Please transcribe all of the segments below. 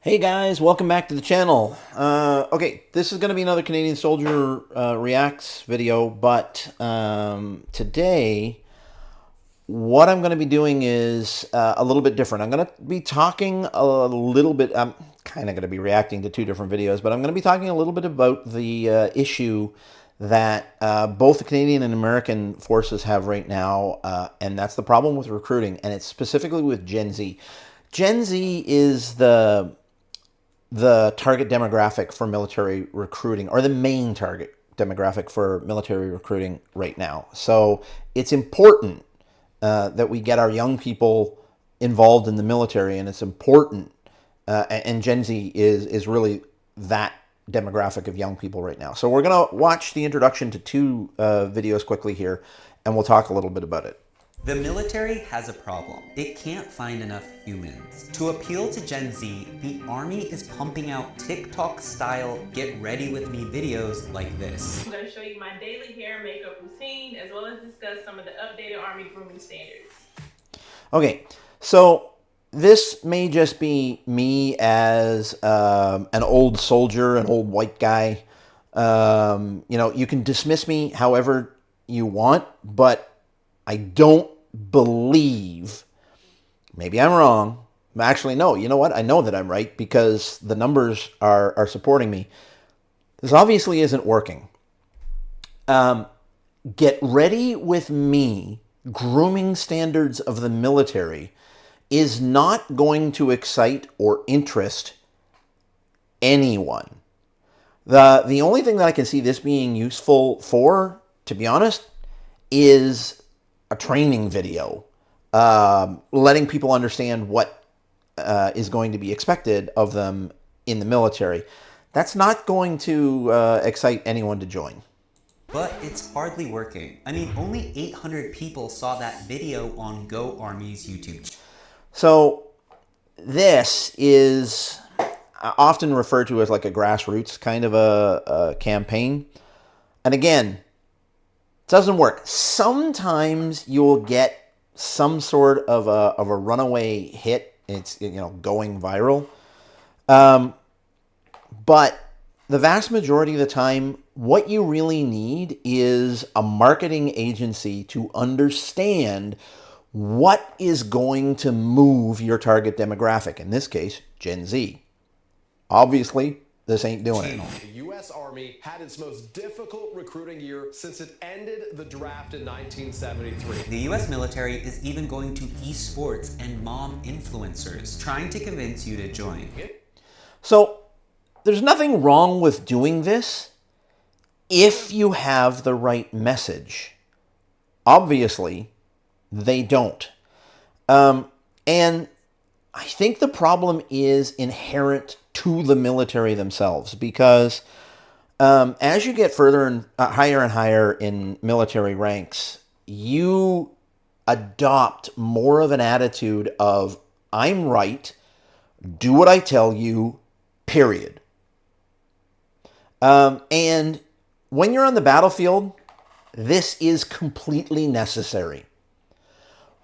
Hey guys, welcome back to the channel. Okay, this is going to be another Canadian Soldier Reacts video, but today what I'm going to be doing is a little bit different. I'm going to be talking a little bit, I'm kind of going to be reacting to two different videos, but I'm going to be talking a little bit about the issue that both the Canadian and American forces have right now, and that's the problem with recruiting, and it's specifically with Gen Z. Gen Z is the target demographic for military recruiting, or the main target demographic for military recruiting right now. So it's important that we get our young people involved in the military, and it's important, and Gen Z is really that demographic of young people right now. So we're going to watch the introduction to two videos quickly here, and we'll talk a little bit about it. The military has a problem. It can't find enough humans. To appeal to Gen Z, the Army is pumping out TikTok-style get ready with me videos like this. I'm going to show you my daily hair and makeup routine, as well as discuss some of the updated Army grooming standards. Okay, so this may just be me as an old soldier, an old white guy. You know, you can dismiss me however you want, but I don't believe, maybe I'm wrong. Actually, no, you know what? I know that I'm right because the numbers are supporting me. This obviously isn't working. Get ready with me. Grooming standards of the military is not going to excite or interest anyone. The only thing that I can see this being useful for, to be honest, is a training video, letting people understand what is going to be expected of them in the military. That's not going to excite anyone to join. But it's hardly working. I mean, only 800 people saw that video on Go Army's YouTube channel. So this is often referred to as like a grassroots kind of a campaign. And again, doesn't work. Sometimes you'll get some sort of a runaway hit. It's, you know, going viral. But the vast majority of the time, what you really need is a marketing agency to understand what is going to move your target demographic. In this case, Gen Z. Obviously, this ain't doing it. The U.S. Army had its most difficult recruiting year since it ended the draft in 1973. The US military is even going to esports and mom influencers, trying to convince you to join. So there's nothing wrong with doing this if you have the right message. Obviously, they don't. And I think the problem is inherent to the military themselves, because as you get further and higher in military ranks, you adopt more of an attitude of, I'm right, do what I tell you, period. And when you're on the battlefield, this is completely necessary.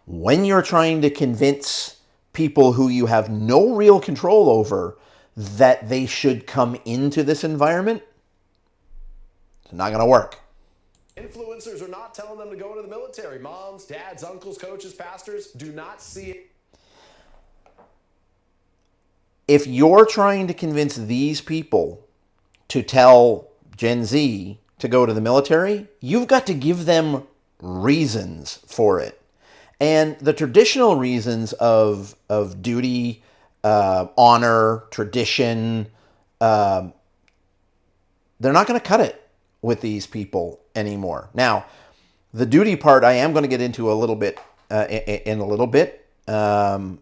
When you're trying to convince people who you have no real control over that they should come into this environment, it's not going to work. Influencers are not telling them to go into the military. Moms, dads, uncles, coaches, pastors do not see it. If you're trying to convince these people to tell Gen Z to go to the military, you've got to give them reasons for it. And the traditional reasons of duty, honor, tradition, they're not going to cut it with these people anymore. Now, the duty part I am going to get into a little bit in a little bit. That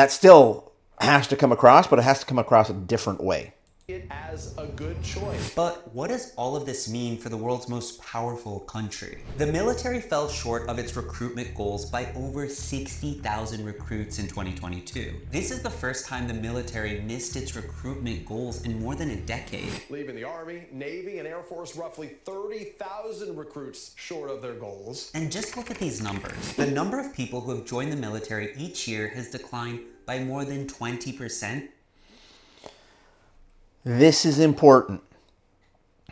still has to come across, but it has to come across a different way. It as a good choice. But what does all of this mean for the world's most powerful country? The military fell short of its recruitment goals by over 60,000 recruits in 2022. This is the first time the military missed its recruitment goals in more than a decade. Leaving the Army, Navy, and Air Force roughly 30,000 recruits short of their goals. And just look at these numbers. The number of people who have joined the military each year has declined by more than 20%. This is important.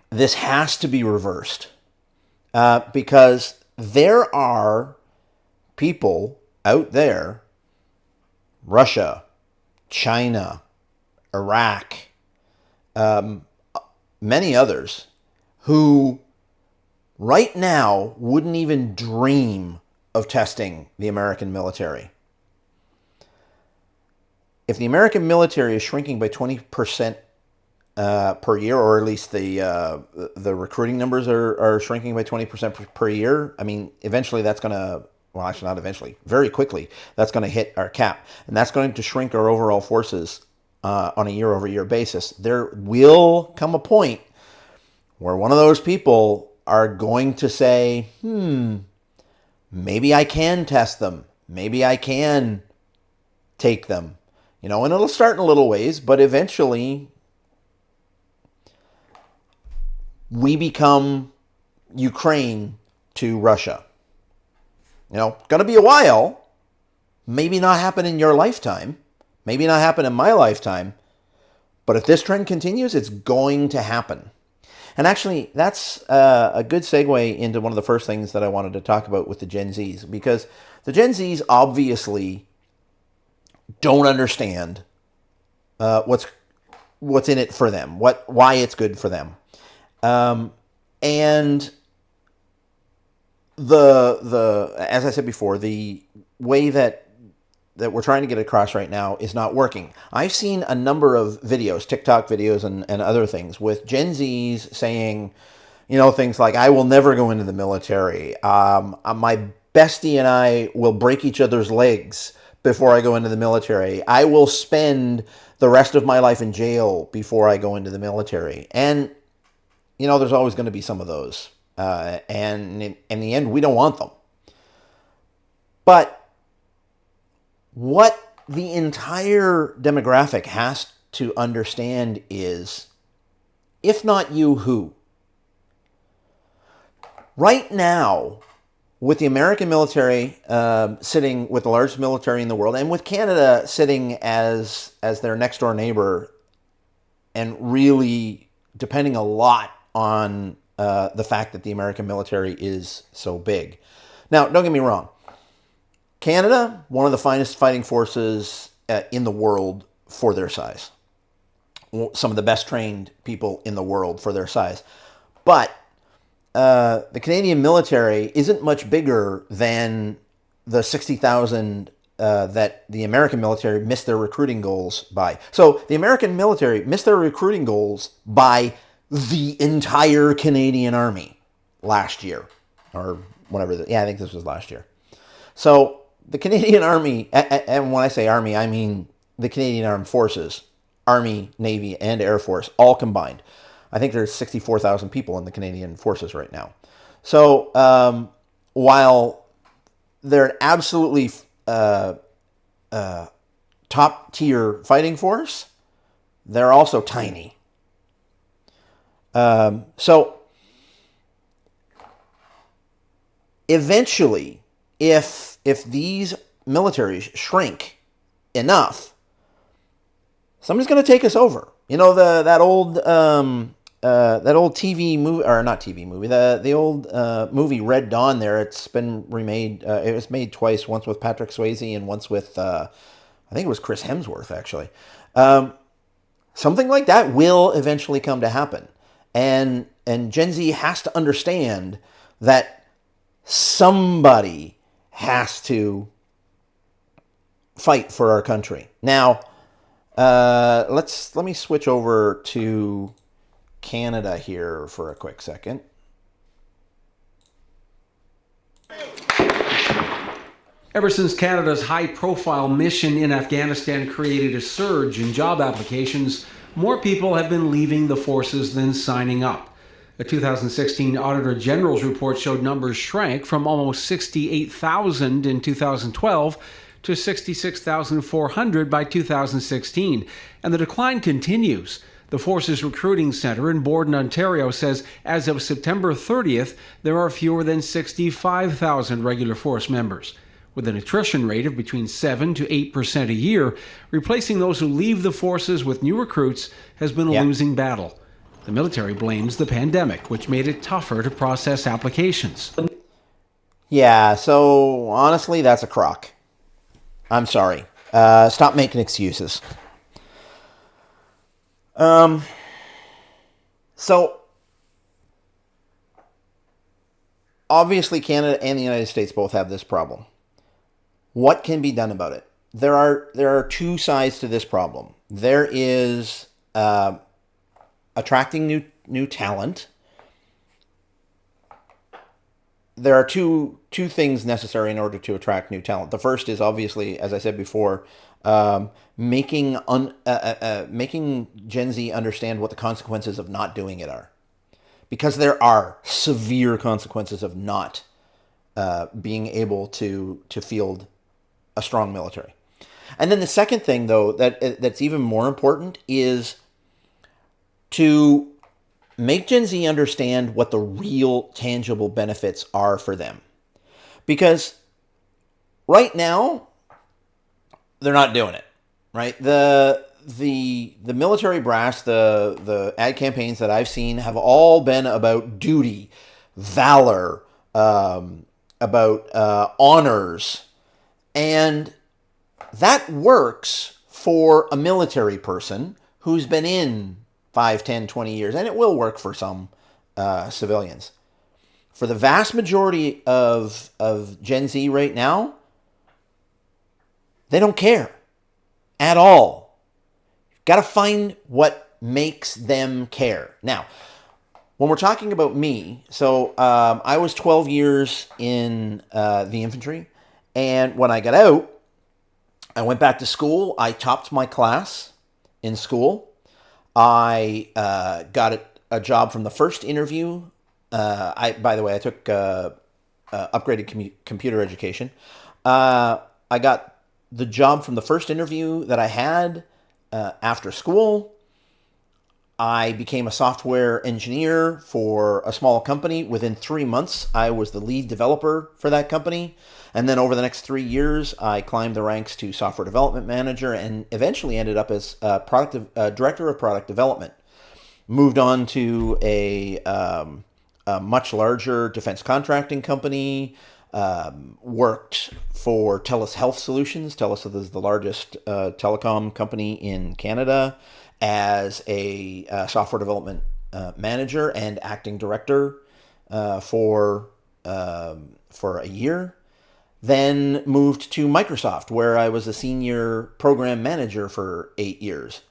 This has to be reversed because there are people out there, Russia, China, Iraq, many others, who right now wouldn't even dream of testing the American military. If the American military is shrinking by 20% per year, or at least the recruiting numbers are shrinking by 20% per year, I mean, eventually that's going to, well, actually not eventually, very quickly, that's going to hit our cap. And that's going to shrink our overall forces on a year-over-year basis. There will come a point where one of those people are going to say, maybe I can test them. Maybe I can take them. You know, and it'll start in little ways, but eventually we become Ukraine to Russia. You know, going to be a while. Maybe not happen in your lifetime. Maybe not happen in my lifetime. But if this trend continues, it's going to happen. And actually, that's a good segue into one of the first things that I wanted to talk about with the Gen Zs. Because the Gen Zs obviously don't understand what's in it for them, why it's good for them. And as I said before, the way that we're trying to get across right now is not working. I've seen a number of videos, TikTok videos and other things, with Gen Zs saying, you know, things like, I will never go into the military. My bestie and I will break each other's legs before I go into the military. I will spend the rest of my life in jail before I go into the military. And, you know, there's always going to be some of those. And in the end, we don't want them. But what the entire demographic has to understand is, if not you, who? Right now, with the American military sitting with the largest military in the world, and with Canada sitting as their next door neighbor, and really depending a lot on the fact that the American military is so big. Now, don't get me wrong. Canada, one of the finest fighting forces in the world for their size. Some of the best trained people in the world for their size. But the Canadian military isn't much bigger than the 60,000 that the American military missed their recruiting goals by. So the American military missed their recruiting goals by the entire Canadian Army last year. Or whatever. I think this was last year. So the Canadian Army, and when I say Army, I mean the Canadian Armed Forces, Army, Navy, and Air Force, all combined. I think there's 64,000 people in the Canadian Forces right now. So while they're an absolutely top-tier fighting force, they're also tiny. So eventually, if these militaries shrink enough, somebody's going to take us over. You know, that old TV movie, or not TV movie, the old movie Red Dawn. There, it's been remade. It was made twice. Once with Patrick Swayze and once with I think it was Chris Hemsworth actually. Something like that will eventually come to happen, and Gen Z has to understand that somebody has to fight for our country. Now, let me switch over to Canada here for a quick second. Ever since Canada's high-profile mission in Afghanistan created a surge in job applications, more people have been leaving the forces than signing up. A 2016 Auditor General's report showed numbers shrank from almost 68,000 in 2012 to 66,400 by 2016, and the decline continues. The Forces Recruiting Centre in Borden, Ontario says as of September 30th, there are fewer than 65,000 regular force members. with an attrition rate of between 7 to 8% a year. Replacing those who leave the forces with new recruits has been a losing battle. The military blames the pandemic, which made it tougher to process applications. Yeah, so honestly, that's a crock. I'm sorry. Stop making excuses. So, obviously, Canada and the United States both have this problem. What can be done about it? There are two sides to this problem. There is attracting new talent. There are two things necessary in order to attract new talent. The first is obviously, as I said before, making Gen Z understand what the consequences of not doing it are, because there are severe consequences of not being able to field a strong military. And then the second thing, though, that's even more important is to make Gen Z understand what the real tangible benefits are for them. Because right now, they're not doing it, right? The military brass, the ad campaigns that I've seen have all been about duty, valor, about honors. And that works for a military person who's been in 5, 10, 20 years, and it will work for some civilians. For the vast majority of Gen Z right now, they don't care at all. You've got to find what makes them care. Now, when we're talking about me, so I was 12 years in the infantry, and when I got out, I went back to school. I topped my class in school. I got a job from the first interview. By the way, I took upgraded computer education. I got the job from the first interview that I had after school. I became a software engineer for a small company. Within 3 months, I was the lead developer for that company. And then over the next 3 years, I climbed the ranks to software development manager and eventually ended up as director of product development. Moved on to a much larger defense contracting company. Worked for TELUS Health Solutions. TELUS is the largest telecom company in Canada, as a software development manager and acting director for a year. Then moved to Microsoft, where I was a senior program manager for 8 years.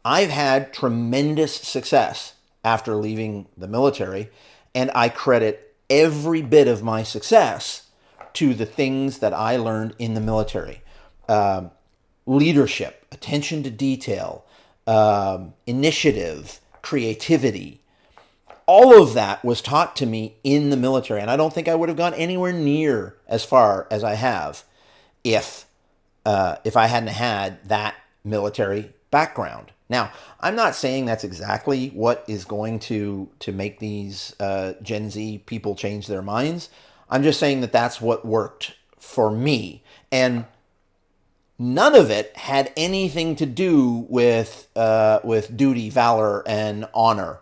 I've had tremendous success after leaving the military, and I credit every bit of my success to the things that I learned in the military. Leadership, attention to detail, initiative, creativity. All of that was taught to me in the military, and I don't think I would have gone anywhere near as far as I have if I hadn't had that military background. Now, I'm not saying that's exactly what is going to make these Gen Z people change their minds. I'm just saying that that's what worked for me, and none of it had anything to do with duty, valor, and honor.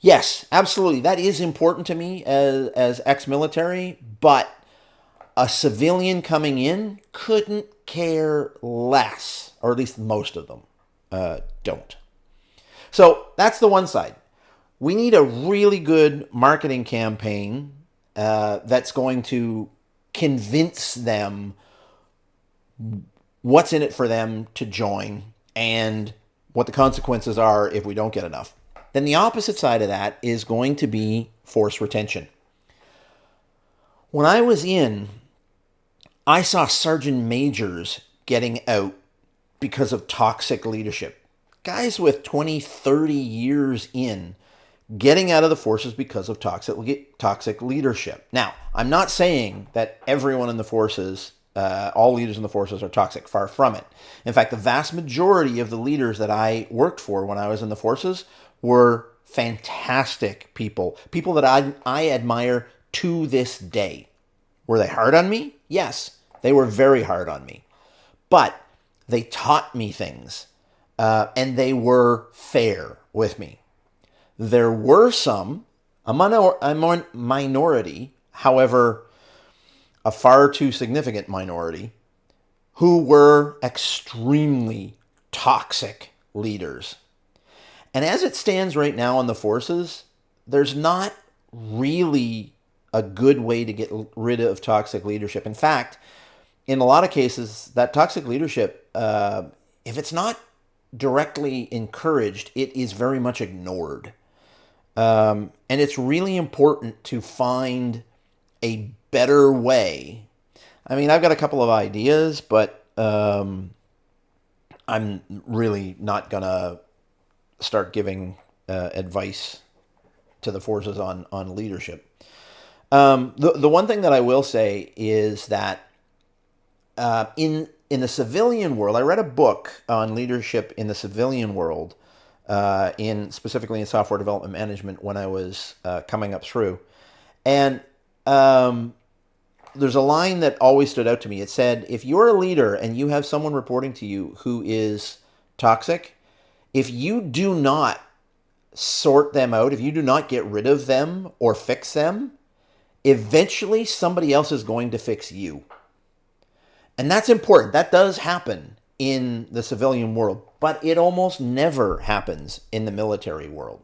Yes, absolutely, that is important to me as ex-military, but a civilian coming in couldn't care less, or at least most of them don't. So that's the one side. We need a really good marketing campaign that's going to convince them what's in it for them to join and what the consequences are if we don't get enough. Then the opposite side of that is going to be force retention. When I was in, I saw sergeant majors getting out because of toxic leadership. Guys with 20, 30 years in getting out of the forces because of toxic leadership. Now, I'm not saying that everyone in the forces, all leaders in the forces are toxic. Far from it. In fact, the vast majority of the leaders that I worked for when I was in the forces were fantastic people. People that I admire to this day. Were they hard on me? Yes. They were very hard on me. But they taught me things, and they were fair with me. There were some, a minority, however, a far too significant minority, who were extremely toxic leaders. And as it stands right now in the forces, there's not really a good way to get rid of toxic leadership. In fact, in a lot of cases, that toxic leadership, if it's not directly encouraged, it is very much ignored. And it's really important to find a better way. I mean, I've got a couple of ideas, but I'm really not going to start giving advice to the forces on leadership. The one thing that I will say is that in the civilian world, I read a book on leadership in the civilian world, specifically in software development management when I was coming up through, and there's a line that always stood out to me. It said, if you're a leader and you have someone reporting to you who is toxic, if you do not sort them out, if you do not get rid of them or fix them, eventually somebody else is going to fix you. And that's important. That does happen in the civilian world, but it almost never happens in the military world.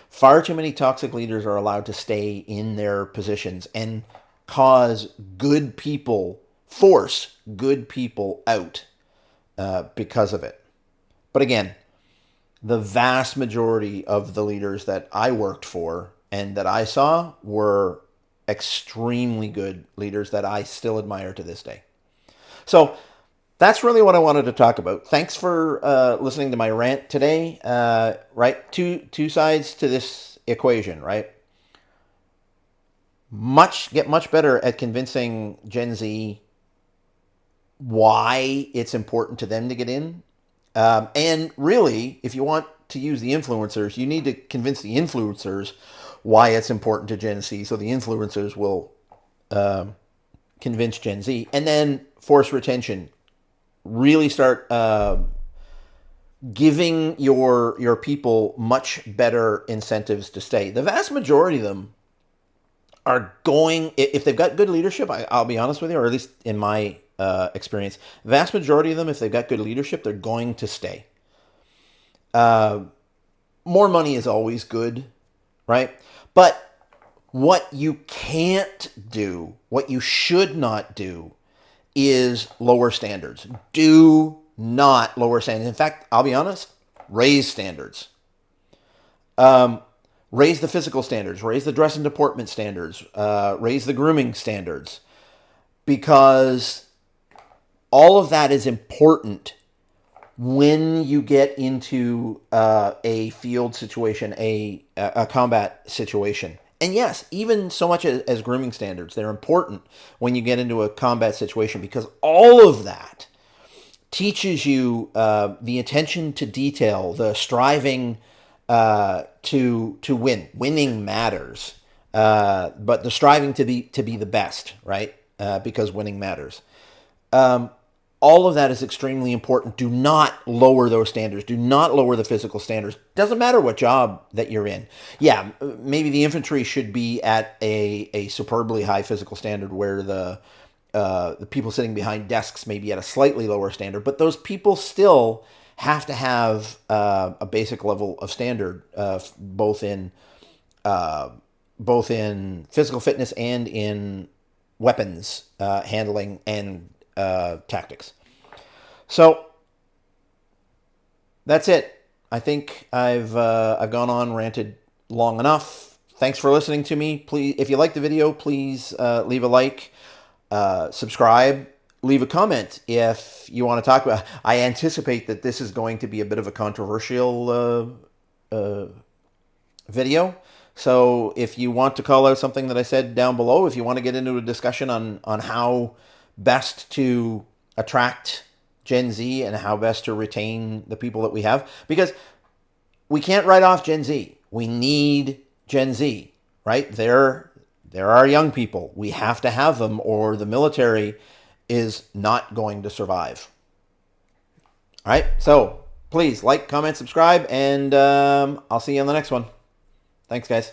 Far too many toxic leaders are allowed to stay in their positions and cause force good people out because of it. But again, the vast majority of the leaders that I worked for and that I saw were extremely good leaders that I still admire to this day. So that's really what I wanted to talk about. Thanks for listening to my rant today. Right, two sides to this equation, right? Get much better at convincing Gen Z why it's important to them to get in. And really, if you want to use the influencers, you need to convince the influencers why it's important to Gen Z, so the influencers will convince Gen Z. And then force retention. Really start giving your people much better incentives to stay. The vast majority of them are going, if they've got good leadership, I'll be honest with you, or at least in my experience, vast majority of them, if they've got good leadership, they're going to stay. More money is always good, right? But what you can't do, what you should not do, is lower standards. Do not lower standards. In fact, I'll be honest, raise standards. Raise the physical standards, raise the dress and deportment standards, raise the grooming standards, because all of that is important when you get into a field situation, a combat situation. And yes, even so much as grooming standards, they're important when you get into a combat situation, because all of that teaches you the attention to detail, the striving to win. Winning matters, but the striving to be the best, right? Because winning matters. All of that is extremely important. Do not lower those standards. Do not lower the physical standards. Doesn't matter what job that you're in. Yeah, maybe the infantry should be at a superbly high physical standard, where the people sitting behind desks may be at a slightly lower standard, but those people still have to have a basic level of standard, both in physical fitness and in weapons handling and tactics. So that's it. I think I've gone on, ranted long enough. Thanks for listening to me. Please, if you like the video, please leave a like, subscribe, leave a comment if you want to talk about. I anticipate that this is going to be a bit of a controversial video. So if you want to call out something that I said down below, if you want to get into a discussion on how best to attract Gen Z and how best to retain the people that we have, because we can't write off Gen Z. We need Gen Z, right? They're our young people. We have to have them, or the military is not going to survive. All right, so please like, comment, subscribe, and I'll see you on the next one. Thanks, guys.